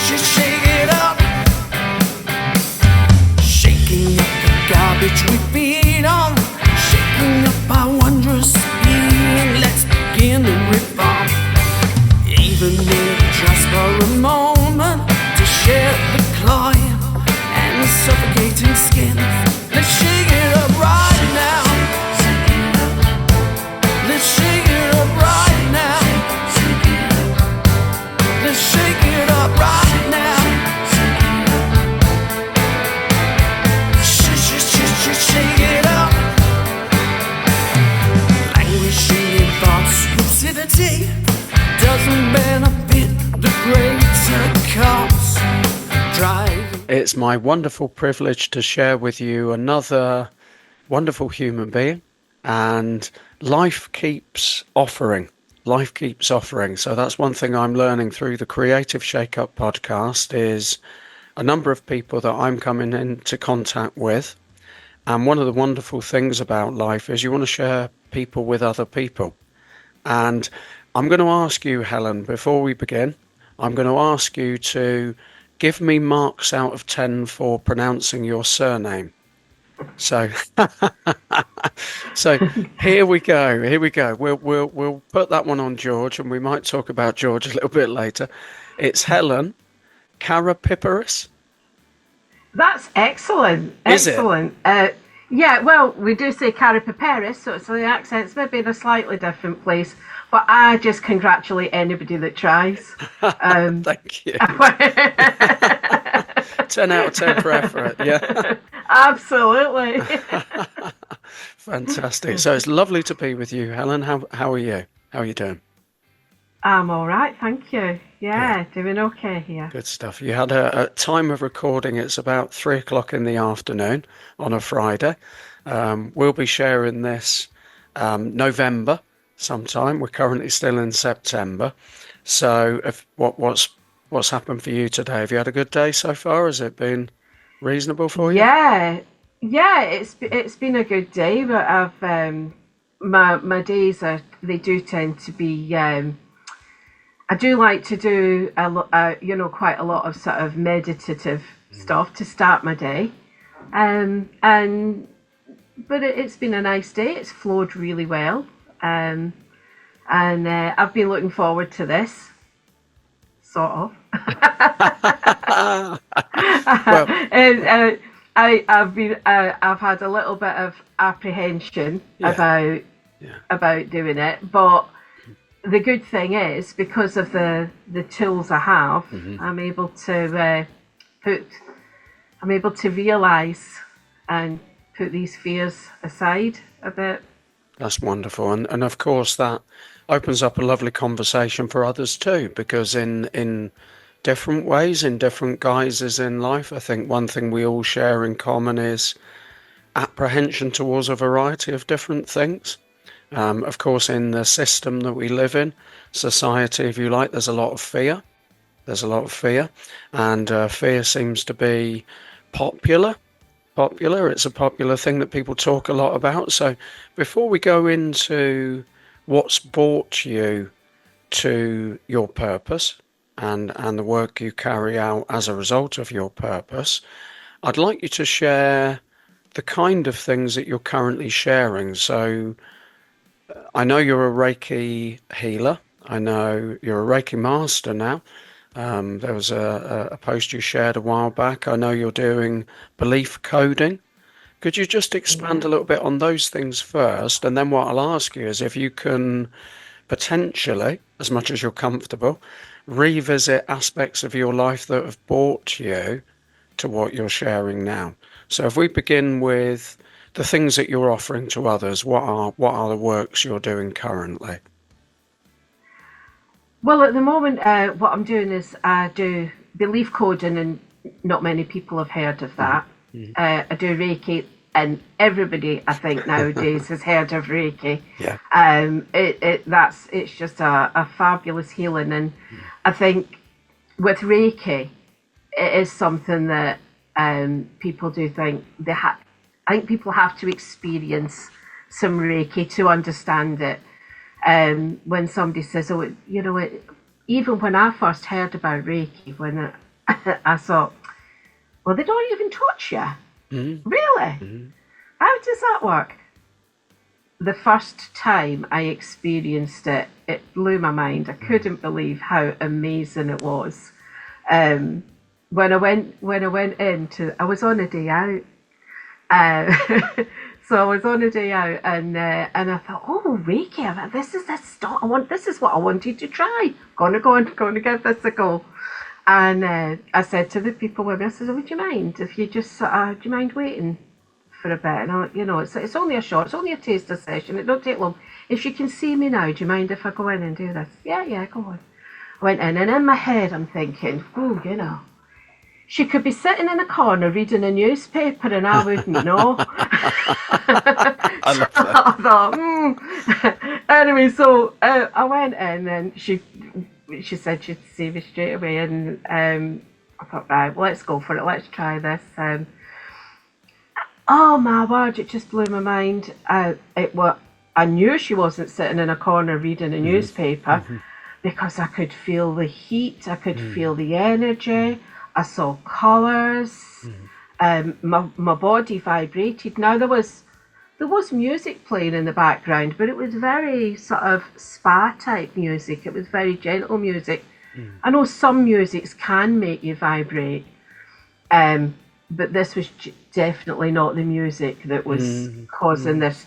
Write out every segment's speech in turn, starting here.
shake it up. Shaking up the garbage we feed on. Shaking up our wondrous being. Let's begin to reform. Even if just for a moment, to share the cloying and the suffocating skin. Let's shake it up right now. Let's shake it up right now. Let's shake it up right now. Shake it up. Languishing in thoughts, lucidity doesn't benefit the greater cause. It's my wonderful privilege to share with you another wonderful human being, and life keeps offering. Life keeps offering. So that's one thing I'm learning through the Creative Shake-Up podcast, is a number of people that I'm coming into contact with. And one of the wonderful things about life is you want to share people with other people. And I'm going to ask you, Helen, before we begin, I'm going to ask you to give me marks out of 10 for pronouncing your surname. So, so here we go. Here we go. We'll put that one on George, and we might talk about George a little bit later. It's Helen Karapiperis. That's excellent. Excellent. Yeah, well, we do say Karapiperis, so the accent's maybe in a slightly different place. But I just congratulate anybody that tries. Thank you. 10 out of 10 for effort, yeah. Absolutely. Fantastic. So it's lovely to be with you, Helen. How are you? How are you doing? I'm all right, thank you. Yeah, good. Doing okay here. Good stuff. You had a time of recording. It's about 3 o'clock in the afternoon on a Friday. We'll be sharing this November sometime. We're currently still in September. So what's happened for you today? Have you had a good day so far? Has it been reasonable for you? Yeah, it's been a good day, but I've my days they do tend to be. I do like to do quite a lot of sort of meditative stuff to start my day, but it's been a nice day. It's flowed really well, and I've been looking forward to this, sort of. Well, and I've had a little bit of apprehension about doing it, but the good thing is, because of the tools I have, I'm able to realise and put these fears aside a bit. That's wonderful, and of course that opens up a lovely conversation for others too, because in different ways, in different guises in life, I think one thing we all share in common is apprehension towards a variety of different things. Of course, in the system that we live in, society, if you like, there's a lot of fear. There's a lot of fear, and fear seems to be popular. It's a popular thing that people talk a lot about. So before we go into what's brought you to your purpose and the work you carry out as a result of your purpose, I'd like you to share the kind of things that you're currently sharing. So I know you're a Reiki healer. I know you're a Reiki master now. There was a post you shared a while back. I know you're doing belief coding. Could you just expand a little bit on those things first? And then what I'll ask you is if you can potentially, as much as you're comfortable, revisit aspects of your life that have brought you to what you're sharing now. So if we begin with the things that you're offering to others, what are the works you're doing currently? Well, at the moment, what I'm doing is I do belief coding, and not many people have heard of that. I do Reiki, and everybody, I think, nowadays has heard of Reiki. Yeah. It's just a fabulous healing, and I think with Reiki, it is something that people do think I think people have to experience some Reiki to understand it. When somebody says, "Oh, even when I first heard about Reiki, when I thought, well, they don't even touch you. Mm-hmm. Really? Mm-hmm. How does that work? The first time I experienced it, it blew my mind. I couldn't believe how amazing it was. Um, when I went into, I was on a day out. Uh, so I was on a day out, and I thought, oh, Reiki, this is this stuff. This is what I wanted to try. Gonna give this a go. And I said to the people with me, I said, would you mind if you just, do you mind waiting for a bit? And it's only a short, it's only a taster session. It don't take long. If you can see me now, do you mind if I go in and do this? Yeah, go on. I went in, and in my head, I'm thinking, oh, she could be sitting in a corner reading a newspaper and I wouldn't know. I So love that. I thought, Anyway, so I went in, and she said she'd see me straight away, and I thought, right, well, let's go for it. Let's try this. Oh my word, it just blew my mind. I knew she wasn't sitting in a corner reading a newspaper, Mm-hmm. because I could feel the heat, I could feel the energy, I saw colours, my body vibrated. Now there was music playing in the background, but it was very sort of spa type music. It was very gentle music. I know some musics can make you vibrate, but this was definitely not the music that was causing this,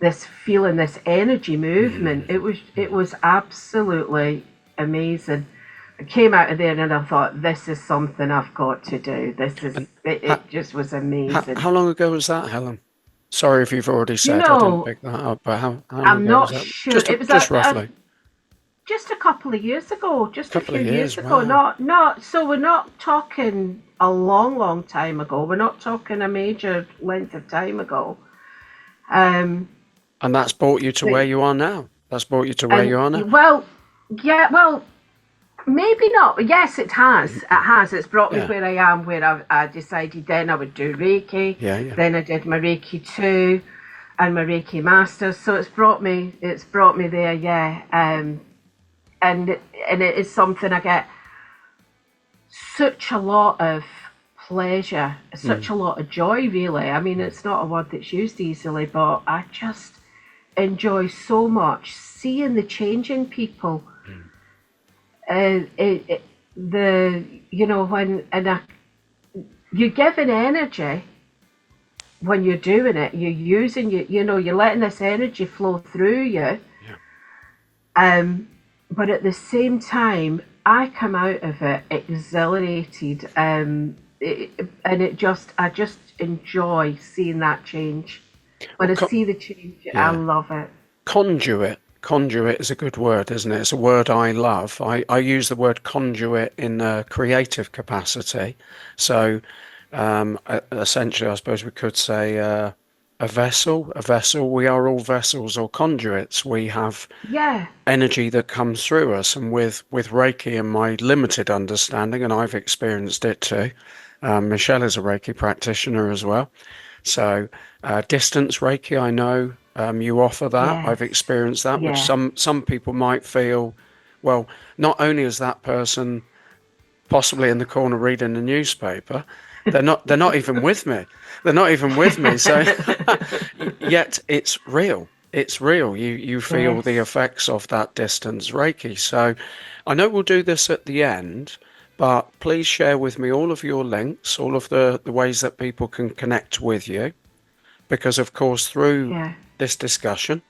this feeling, this energy movement. It was absolutely amazing. I came out of there and I thought, this is something I've got to do. It just was amazing. How long ago was that, Helen? Sorry if you've already You said, I didn't know, pick that up, but how long I'm ago was not that? sure. It was Just roughly. just a couple of years ago, A just a couple few of years years, ago. wow. So we're not talking a long time ago. We're not talking a major length of time ago. Um, And that's brought you to where but, you are now. That's brought you to where and you are now. well, yeah, well, maybe not. Yes, it has. It has. It's brought me Yeah, where I am, where I decided then I would do Reiki. yeah. Then I did my Reiki 2 and my Reiki Masters. So it's brought me there, yeah. And it is something I get such a lot of pleasure, such Mm. a lot of joy, really. I mean, it's not a word that's used easily, but I just enjoy so much seeing the change in people. When you're giving energy when you're doing it, you're using you're letting this energy flow through you. Yeah. But at the same time, I come out of it exhilarated, and I just enjoy seeing that change. Well, When I see the change, I yeah. love it. Conduit. Conduit is a good word, isn't it? It's a word I love. I use the word conduit in a creative capacity. So, essentially, I suppose we could say a vessel. A vessel. We are all vessels or conduits. We have Yeah, energy that comes through us, and with Reiki and my limited understanding, and I've experienced it too. Michelle is a Reiki practitioner as well. So, distance Reiki, I know you offer that. yes, I've experienced that, which yeah. some people might feel, well, not only is that person possibly in the corner reading the newspaper, they're not even with me. They're not even with me. So, yet it's real. It's real. You feel the Yes. effects of that distance Reiki. So, I know we'll do this at the end. But please share with me all of your links, all of the ways that people can connect with you because of course through Yeah. this discussion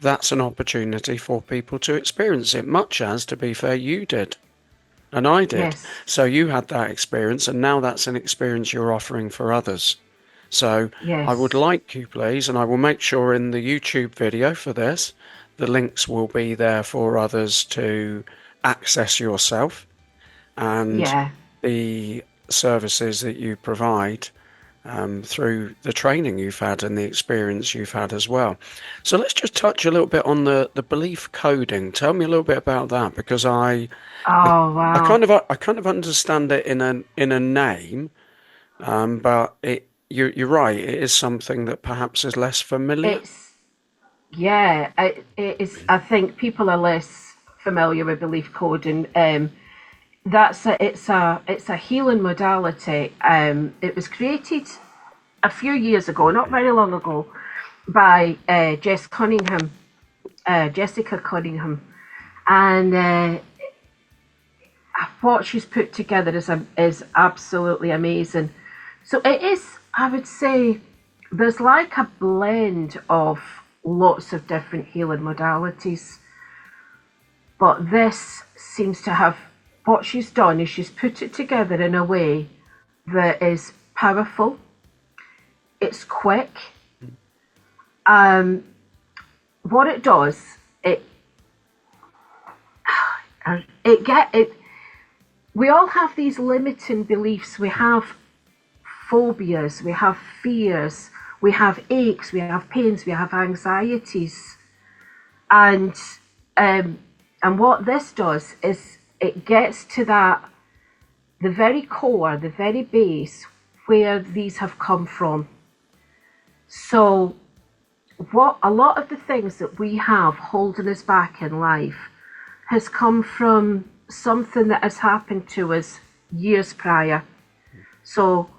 that's an opportunity for people to experience it, much as, to be fair, you did and I did. Yes. So you had that experience and now that's an experience you're offering for others. So I would Yes. like you, please, and I will make sure in the YouTube video for this the links will be there for others to access yourself and Yeah. the services that you provide through the training you've had and the experience you've had as well. So let's just touch a little bit on the belief coding. Tell me a little bit about that because I, Oh wow. I kind of understand it in a name, but you're right. It is something that perhaps is less familiar. It's it is. I think people are less familiar with belief coding. it's a healing modality. It was created a few years ago, not very long ago, by Jessica Cunningham, and what she's put together is absolutely amazing. So it is, I would say, there's like a blend of lots of different healing modalities, but this seems to have, what she's done is she's put it together in a way that is powerful. It's quick. What it does, we all have these limiting beliefs. We have phobias, we have fears, we have aches, we have pains, we have anxieties, and what this does is it gets to the very core, the very base where these have come from. So what a lot of the things that we have holding us back in life has come from something that has happened to us years prior. So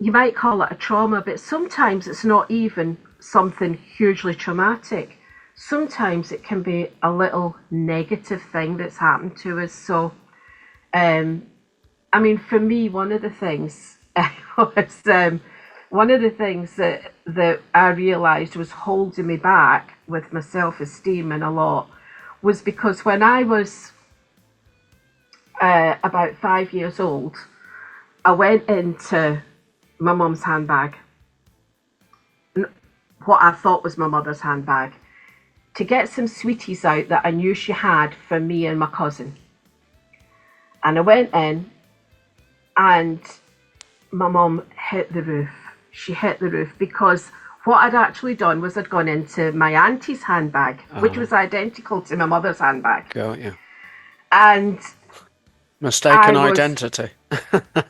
you might call it a trauma, but sometimes it's not even something hugely traumatic. Sometimes it can be a little negative thing that's happened to us. So, I mean, for me, one of the things that I realised was holding me back with my self-esteem and a lot was because when I was about 5 years old, I went into my mum's handbag, what I thought was my mother's handbag, to get some sweeties out that I knew she had for me and my cousin. And I went in, and my mum hit the roof. She hit the roof because what I'd actually done was I'd gone into my auntie's handbag, which was identical to my mother's handbag. Got you. And mistaken identity.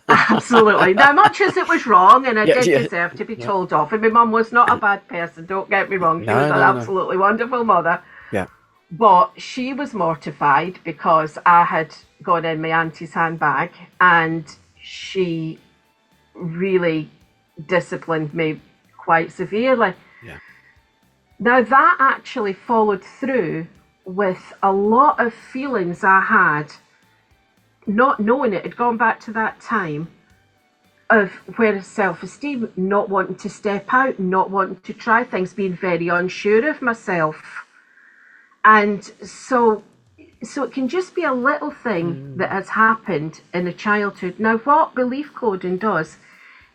Absolutely. Now, much as it was wrong, and I did deserve to be told off, and my mum was not a bad person, don't get me wrong, she was an absolutely wonderful mother. Yeah. But she was mortified because I had gone in my auntie's handbag, and she really disciplined me quite severely. Yeah. Now, that actually followed through with a lot of feelings I had, not knowing it had gone back to that time of where self-esteem, not wanting to step out, not wanting to try things, being very unsure of myself. And so it can just be a little thing that has happened in a childhood. Now, what belief coding does,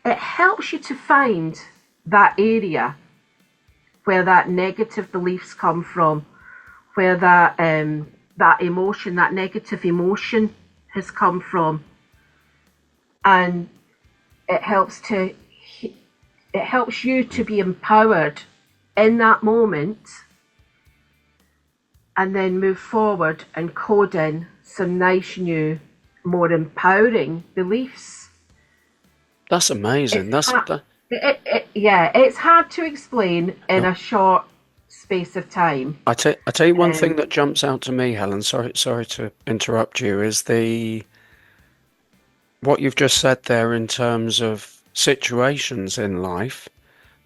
it helps you to find that area where that negative beliefs come from, where that emotion, that negative emotion has come from, and it helps you to be empowered in that moment, and then move forward and code in some nice new, more empowering beliefs. That's amazing. It's hard to explain in a short space of time. I tell you one thing that jumps out to me, Helen. Sorry to interrupt you. Is what you've just said there in terms of situations in life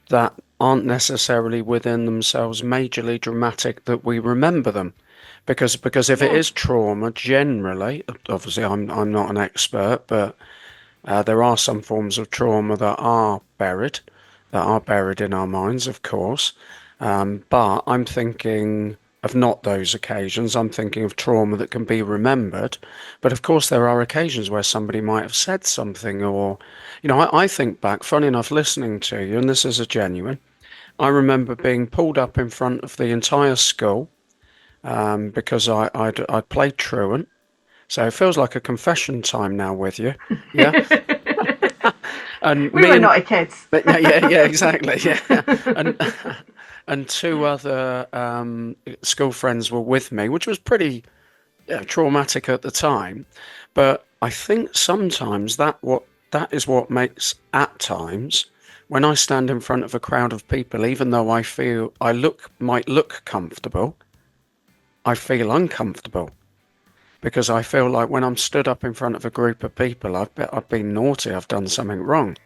that aren't necessarily within themselves majorly dramatic that we remember them, because if it is trauma, generally, obviously I'm not an expert, but there are some forms of trauma that are buried in our minds, of course. But I'm thinking of not those occasions. I'm thinking of trauma that can be remembered. But of course, there are occasions where somebody might have said something, or, I think back, funny enough, listening to you, and this is a genuine, I remember being pulled up in front of the entire school because I'd played truant. So it feels like a confession time now with you. Yeah. And we were naughty kids. Yeah, exactly. Yeah. And two other school friends were with me, which was pretty traumatic at the time. But I think sometimes that is what makes, at times, when I stand in front of a crowd of people, even though I feel might look comfortable, I feel uncomfortable. because I feel like when I'm stood up in front of a group of people, I've been naughty, I've done something wrong.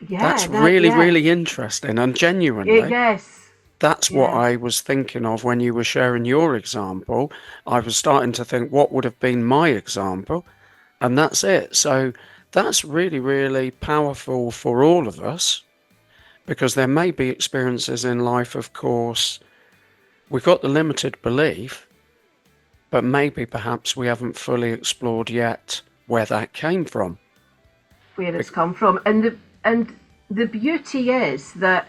Yeah, That's that, really, yeah. really interesting. And genuinely, Yes. that's what Yeah. I was thinking of when you were sharing your example. I was starting to think what would have been my example, and that's it. So that's really, really powerful for all of us, because there may be experiences in life, of course, we've got the limited belief, but maybe perhaps we haven't fully explored yet where that came from. Where it's come from. And the beauty is that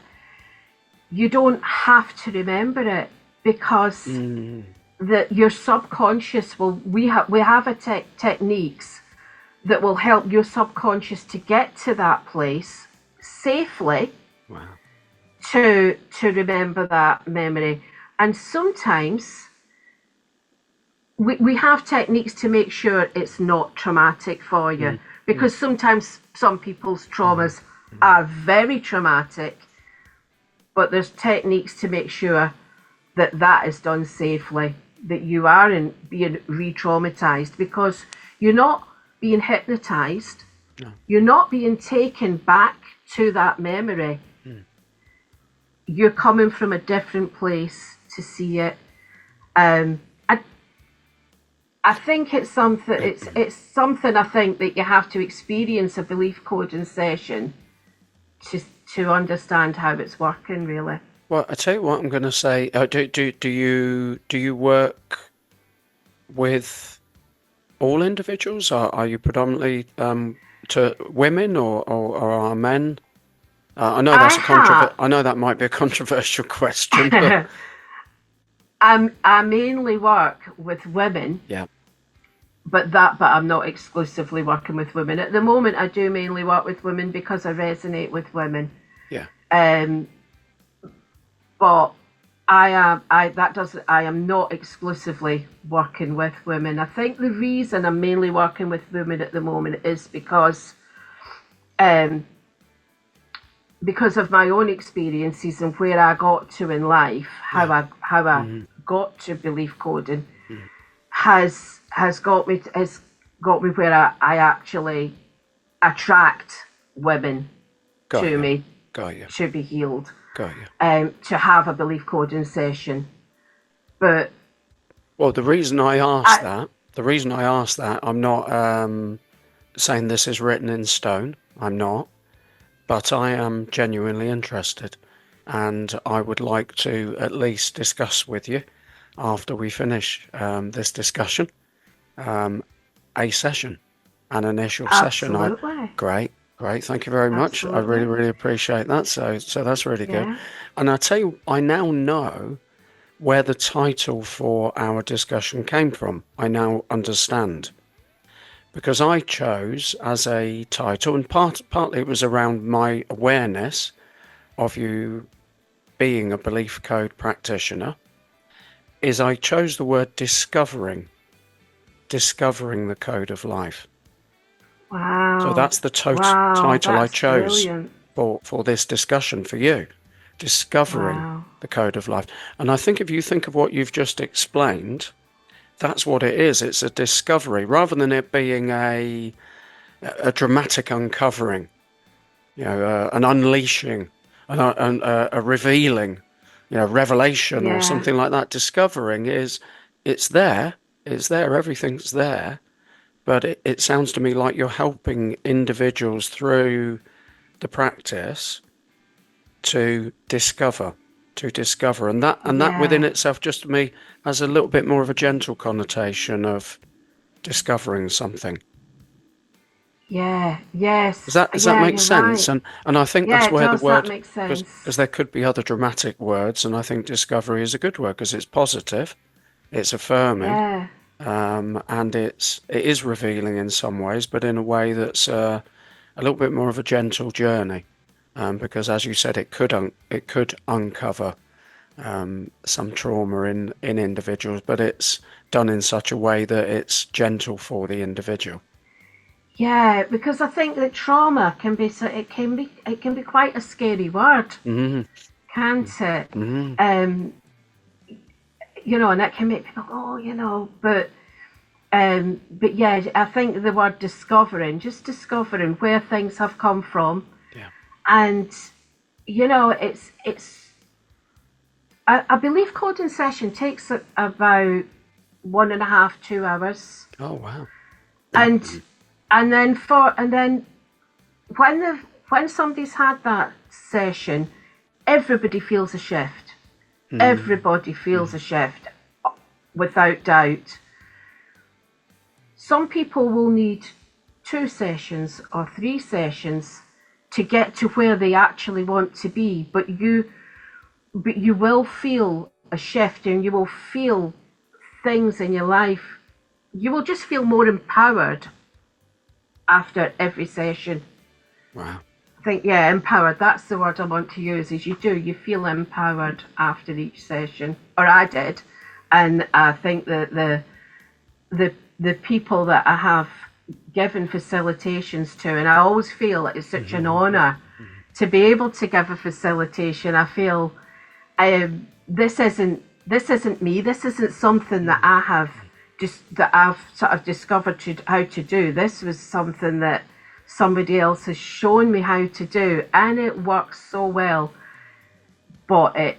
you don't have to remember it, because that your subconscious will, we have techniques that will help your subconscious to get to that place safely, Wow. to remember that memory. And sometimes we have techniques to make sure it's not traumatic for you, because sometimes some people's traumas are very traumatic, but there's techniques to make sure that that is done safely, that you aren't being re-traumatized, because you're not being hypnotized, you're not being taken back to that memory. You're coming from a different place to see it. I think it's something. It's something I think that you have to experience a belief coding session to understand how it's working, really. Well, I tell you what I'm going to say. Do you work with all individuals? Are you predominantly to women, or are men? I know I that's a have. I know that might be a controversial question, but I mainly work with women, yeah, but I'm not exclusively working with women at the moment. I do mainly work with women because I resonate with women. yeah, But I am not exclusively working with women. I think the reason I'm mainly working with women at the moment is because of my own experiences and where I got to in life, yeah. how I got to belief coding has got me where I actually attract women Got to you, me got you, to be healed, got you. to have a belief coding session. But Well, I, the reason I asked that, I'm not saying this is written in stone. I'm not. But I am genuinely interested, and I would like to at least discuss with you after we finish this discussion, a session, an initial session. absolutely, Great, great. Thank you very much. I really, absolutely, really appreciate that. So that's really good. yeah. And I tell you, I now know where the title for our discussion came from. I now understand, because I chose as a title, and partly it was around my awareness of you being a belief code practitioner, is I chose the word discovering the code of life. So Wow, that's the wow, title I that's chose brilliant. for this discussion for you, discovering Wow, the code of life. And I think if you think of what you've just explained, that's what it is. It's a discovery rather than it being a dramatic uncovering, an unleashing, a revealing, revelation or yeah, something like that. Discovering is, it's there, everything's there, but it sounds to me like you're helping individuals through the practice to discover, and that within yeah, itself, just to me, has a little bit more of a gentle connotation of discovering something. yeah, yes, Does that yeah. make You're sense? right. And I think Yeah, that's it where the does. That word, makes because sense. there could be other dramatic words, and I think discovery is a good word because it's positive, it's affirming, Yeah, and it is revealing in some ways, but in a way that's a little bit more of a gentle journey, because as you said, it could uncover some trauma in individuals, but it's done in such a way that it's gentle for the individual. yeah. Because I think that trauma can be it can be quite a scary word, Mm-hmm. can't it? Mm-hmm. Um, and that can make people go, but but yeah, I think the word discovering, just discovering where things have come from, Yeah. and you know, I believe coding session takes about 1.5, 2 hours, Oh, wow. and and then when somebody's had that session, everybody feels a shift. Mm. Everybody feels a shift, without doubt. Some people will need 2 sessions or 3 sessions to get to where they actually want to be, but you will feel a shift, and you will feel things in your life. You will just feel more empowered after every session. Wow. I think, yeah, empowered, that's the word I want to use, is you feel empowered after each session, or I did. And I think that the people that I have given facilitations to, and I always feel it's such an honour to be able to give a facilitation. I feel this isn't me. This isn't something that I have that I've sort of discovered how to do. This was something that somebody else has shown me how to do, and it works so well. But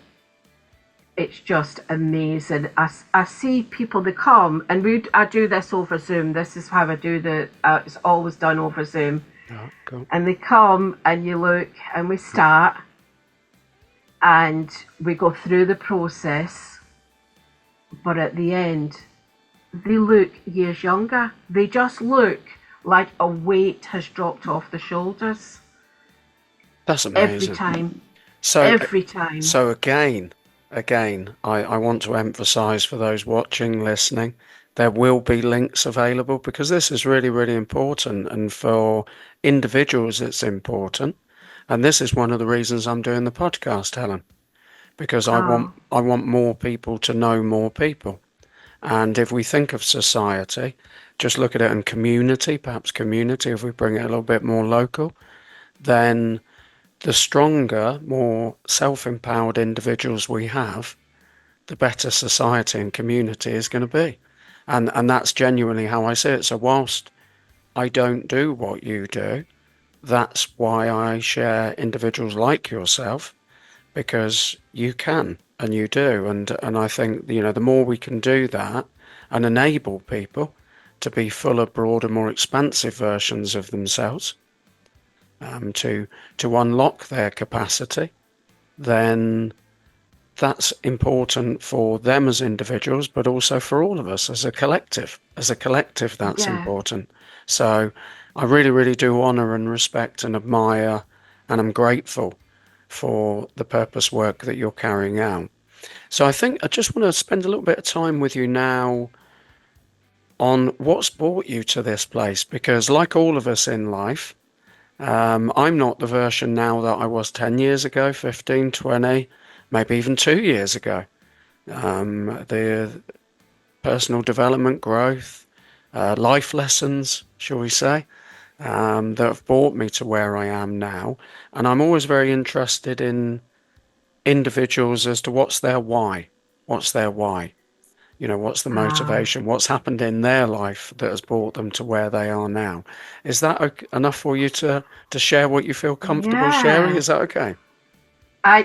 it's just amazing. I see people, they come, and I do this over Zoom. This is how I do it's always done over Zoom. Oh, cool. And they come, and you look, and we start, and we go through the process. But at the end, they look years younger. They just look like a weight has dropped off the shoulders. That's Every amazing. time. So, Every time. so again, I want to emphasize for those watching, listening, there will be links available, because this is really, really important. And for individuals, it's important. And this is one of the reasons I'm doing the podcast, Helen, because Oh, I want more people to know more people. And if we think of society, just look at it in community, perhaps community, if we bring it a little bit more local, then the stronger, more self-empowered individuals we have, the better society and community is going to be. And that's genuinely how I see it. So whilst I don't do what you do, that's why I share individuals like yourself, because you can and you do. And I think, the more we can do that and enable people to be fuller, broader, more expansive versions of themselves, to unlock their capacity, then that's important for them as individuals, but also for all of us as a collective. As a collective, that's yeah. important. So I really, really do honour and respect and admire, and I'm grateful for the purpose work that you're carrying out. So I think I just want to spend a little bit of time with you now on what's brought you to this place, because like all of us in life, I'm not the version now that I was 10 years ago, 15, 20, maybe even 2 years ago. The personal development, growth, life lessons, shall we say, that have brought me to where I am now. And I'm always very interested in individuals as to what's their why. What's their why? What's the Ah, motivation? What's happened in their life that has brought them to where they are now? Is that enough for you to share what you feel comfortable sharing? yeah. Is that okay? I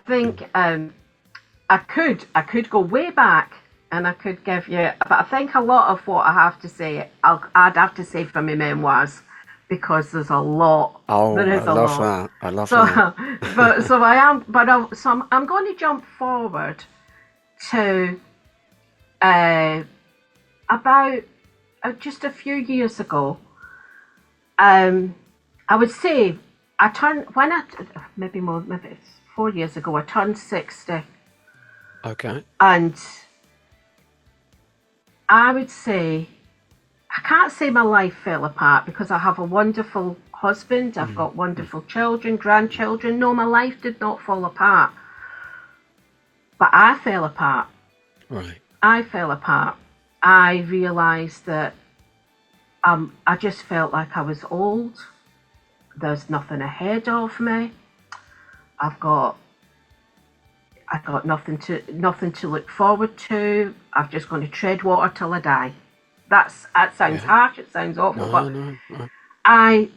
think I could go way back, and I could give you, but I think a lot of what I have to say, I'd have to say from my memoirs, because there's a lot. Oh, There I is a love lot. that. I love So, that. so I am, I'm going to jump forward to uh, about just a few years ago. I would say I turned when I maybe more, maybe it's 4 years ago. I turned 60, Okay. and I would say I can't say my life fell apart, because I have a wonderful husband. I've Mm, got wonderful children, grandchildren. No, my life did not fall apart, but I fell apart. right. I fell apart. I realised that I just felt like I was old. There's nothing ahead of me. I've got I've got nothing to look forward to. I'm just going to tread water till I die. That sounds Yeah. harsh, it sounds awful, No, but no, no. I,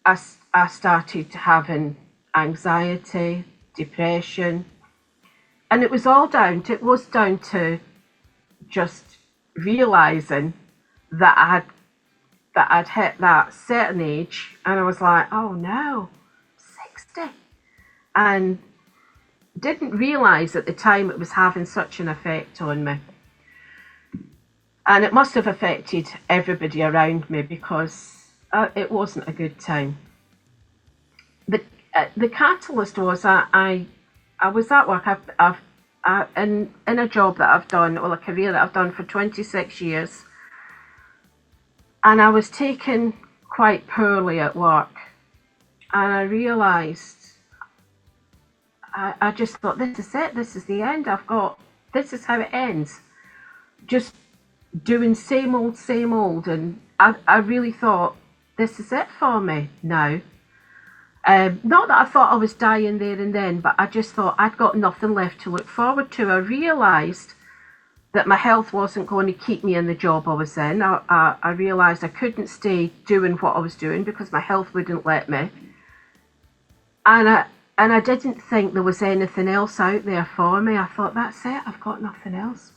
I started having anxiety, depression, and it was down to just realizing that I'd hit that certain age, and I was like, oh no, 60, and didn't realize at the time it was having such an effect on me. And it must have affected everybody around me, because it wasn't a good time. The catalyst was I was at work. In a job that I've done, or a career that I've done for 26 years, and I was taken quite poorly at work, and I realised, I just thought, this is it, this is the end. This is how it ends. Just doing same old, and I really thought, this is it for me now. Not that I thought I was dying there and then, but I just thought I'd got nothing left to look forward to. I realised that my health wasn't going to keep me in the job I was in. I realised I couldn't stay doing what I was doing because my health wouldn't let me. And I didn't think there was anything else out there for me. I thought, that's it, I've got nothing else.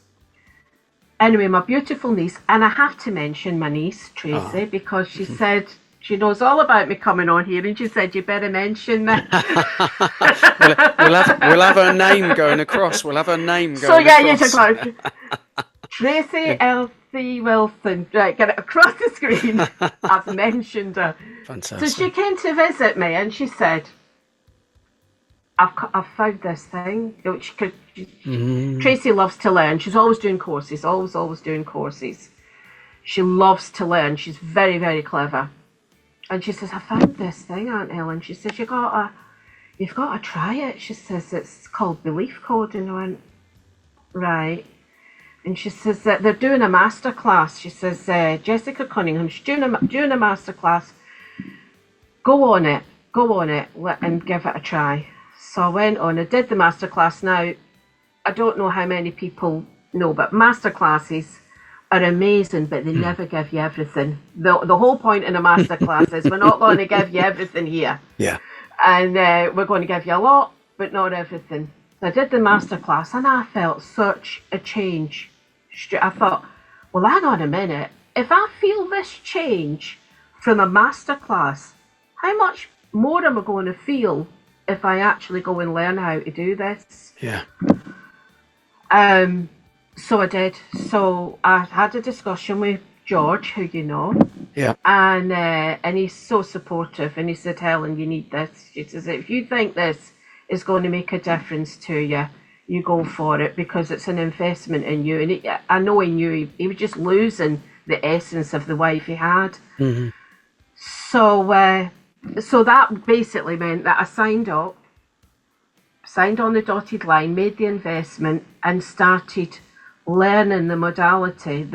Anyway, my beautiful niece, and I have to mention my niece, Tracy, because she said, she knows all about me coming on here, and she said, you better mention me. we'll have her name going across. We'll have her name going so, yeah, across. You should go. Tracy L.C. Wilson. Right, get it across the screen. I've mentioned her. Fantastic. So she came to visit me, and she said, I've found this thing. Tracy loves to learn. She's always doing courses, always doing courses. She loves to learn. She's very, very clever. And she says, I found this thing, Aunt Helen. She says, you've got to try it. She says, it's called belief coding. I went, right. And she says that they're doing a master class. She says, Jessica Cunningham, she's doing a master class. Go on it, and give it a try. So I went on, I did the master class. Now, I don't know how many people know, but master classes are amazing, but they never give you everything. The whole point in a master class is we're not going to give you everything here. Yeah. And we're going to give you a lot, but not everything. So I did the master class, and I felt such a change. I thought, well, hang on a minute. If I feel this change from a master class, how much more am I going to feel if I actually go and learn how to do this? Yeah. So I did. So I had a discussion with George, who you know. Yeah. And he's so supportive. And he said, Helen, you need this. She says, if you think this is going to make a difference to you, you go for it, because it's an investment in you. And I know he knew he was just losing the essence of the wife he had. Mm-hmm. So that basically meant that I signed on the dotted line, made the investment, and started learning the modality.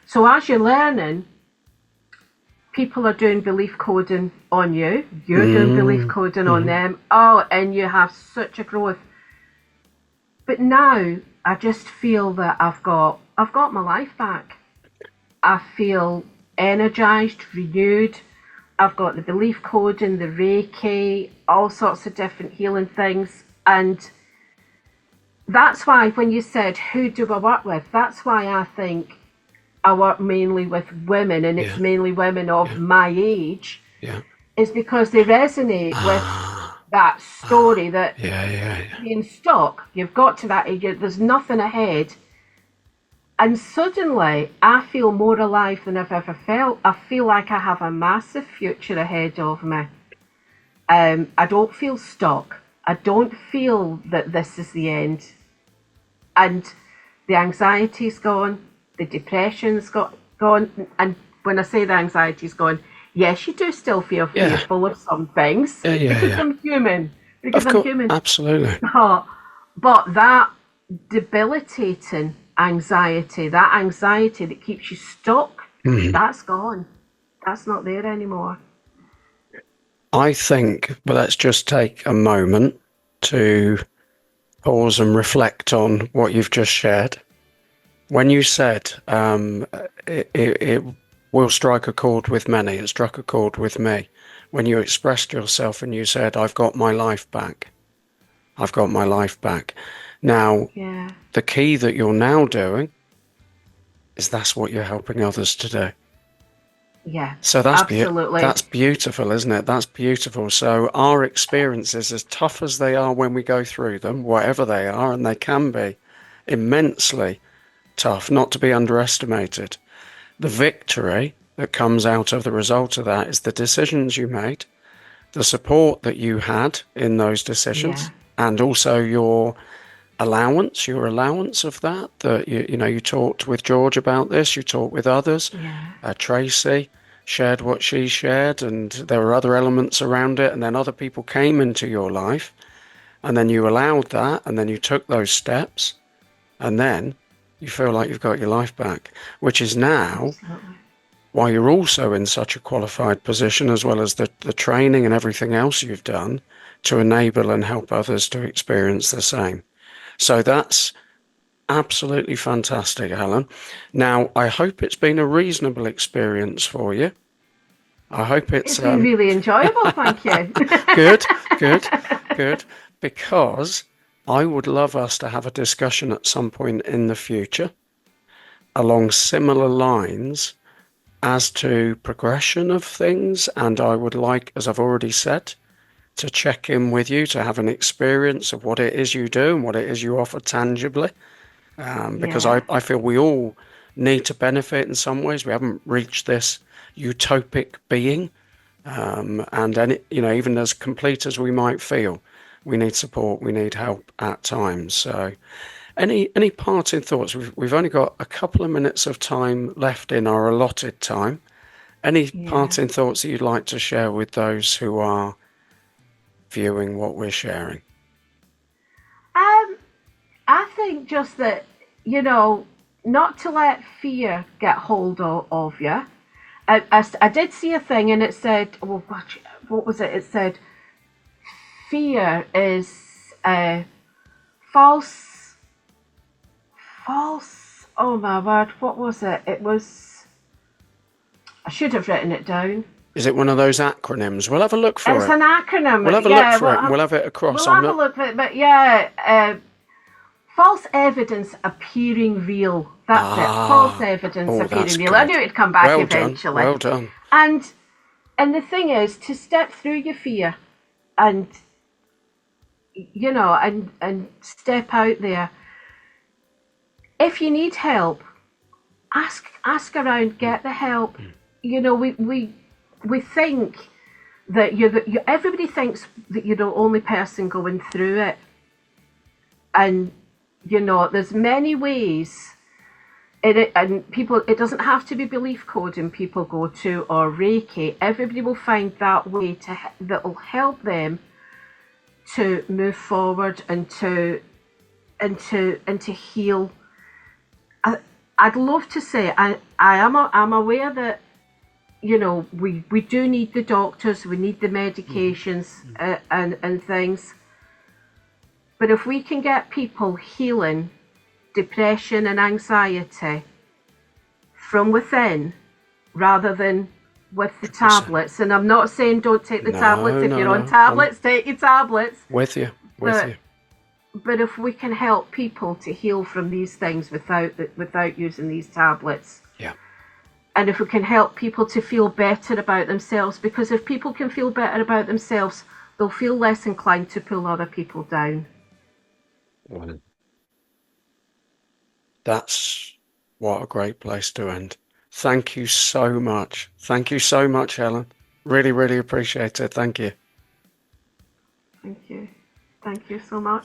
So as you're learning, people are doing belief coding on you. You're doing belief coding on them. Oh, and you have such a growth. But now I just feel that I've got my life back. I feel energized, renewed. I've got the belief coding, the Reiki, all sorts of different healing things. And that's why when you said, who do I work with? That's why I think I work mainly with women, and it's mainly women of my age. Yeah. Is because they resonate with that story that being stuck, you've got to that age, there's nothing ahead. And suddenly I feel more alive than I've ever felt. I feel like I have a massive future ahead of me. I don't feel stuck. I don't feel that this is the end. And the anxiety's gone, the depression's gone. And when I say the anxiety's gone, yes, you do still feel fearful of some things, because I'm human. Because I'm human. Absolutely. But that debilitating anxiety, that anxiety that keeps you stuck, that's gone. That's not there anymore. I think, well, let's just take a moment to pause and reflect on what you've just shared. When you said it will strike a chord with many, it struck a chord with me. When you expressed yourself and you said, I've got my life back. I've got my life back. Now, Yeah. the key that you're now doing is that's what you're helping others to do. Yeah. So Absolutely. that's beautiful, isn't it? That's beautiful. So our experiences, as tough as they are when we go through them, whatever they are, and they can be immensely tough, not to be underestimated. The victory that comes out of the result of that is the decisions you made, the support that you had in those Yeah. decisions, and also your allowance of that. That you talked with George about this, you talked with others. Yeah. Tracy shared what she shared, and there were other elements around it, and then other people came into your life, and then you allowed that, and then you took those steps, and then you feel like you've got your life back, which is now Absolutely. why you're also in such a qualified position, as well as the training and everything else you've done to enable and help others to experience the same. So that's absolutely fantastic, Helen. Now, I hope it's been a reasonable experience for you. I hope It's it's been really enjoyable, thank you. good, good, good, because I would love us to have a discussion at some point in the future along similar lines as to progression of things. And I would like, as I've already said, to check in with you to have an experience of what it is you do and what it is you offer tangibly. Because Yeah. I feel we all need to benefit in some ways. We haven't reached this utopic being. And then, even as complete as we might feel, we need support, we need help at times. So any parting thoughts? We've only got a couple of minutes of time left in our allotted time. Any Yeah. parting thoughts that you'd like to share with those who are viewing what we're sharing? Um, I think just that, not to let fear get hold of you. I did see a thing and it said, well, what was it? It said, fear is false, oh my word, what was it? It was, I should have written it down. Is it one of those acronyms? We'll have a look for It's it. an acronym. We'll have a look Yeah, for it and we'll have it across. we'll I'm have a not. look at it. But yeah, false evidence appearing real. That's it. False evidence Oh, appearing that's real. I good. knew it'd come back Well done. eventually. Well done. And the thing is to step through your fear and and step out there. If you need help, ask around, get the help. We think that everybody thinks that you're the only person going through it, and there's many ways in it, and people, it doesn't have to be belief coding people go to or Reiki. Everybody will find that way that will help them to move forward and to heal. I'd love to say I'm aware that we do need the doctors, we need the medications and things. But if we can get people healing depression and anxiety from within rather than with the 100%. tablets, and I'm not saying don't take the tablets. If you're on tablets, take your tablets. With you. But if we can help people to heal from these things without using these tablets, Yeah. and if we can help people to feel better about themselves, because if people can feel better about themselves, they'll feel less inclined to pull other people down. Well, that's what a great place to end. Thank you so much. Thank you so much, Helen. Really, really appreciate it. Thank you. Thank you. Thank you so much.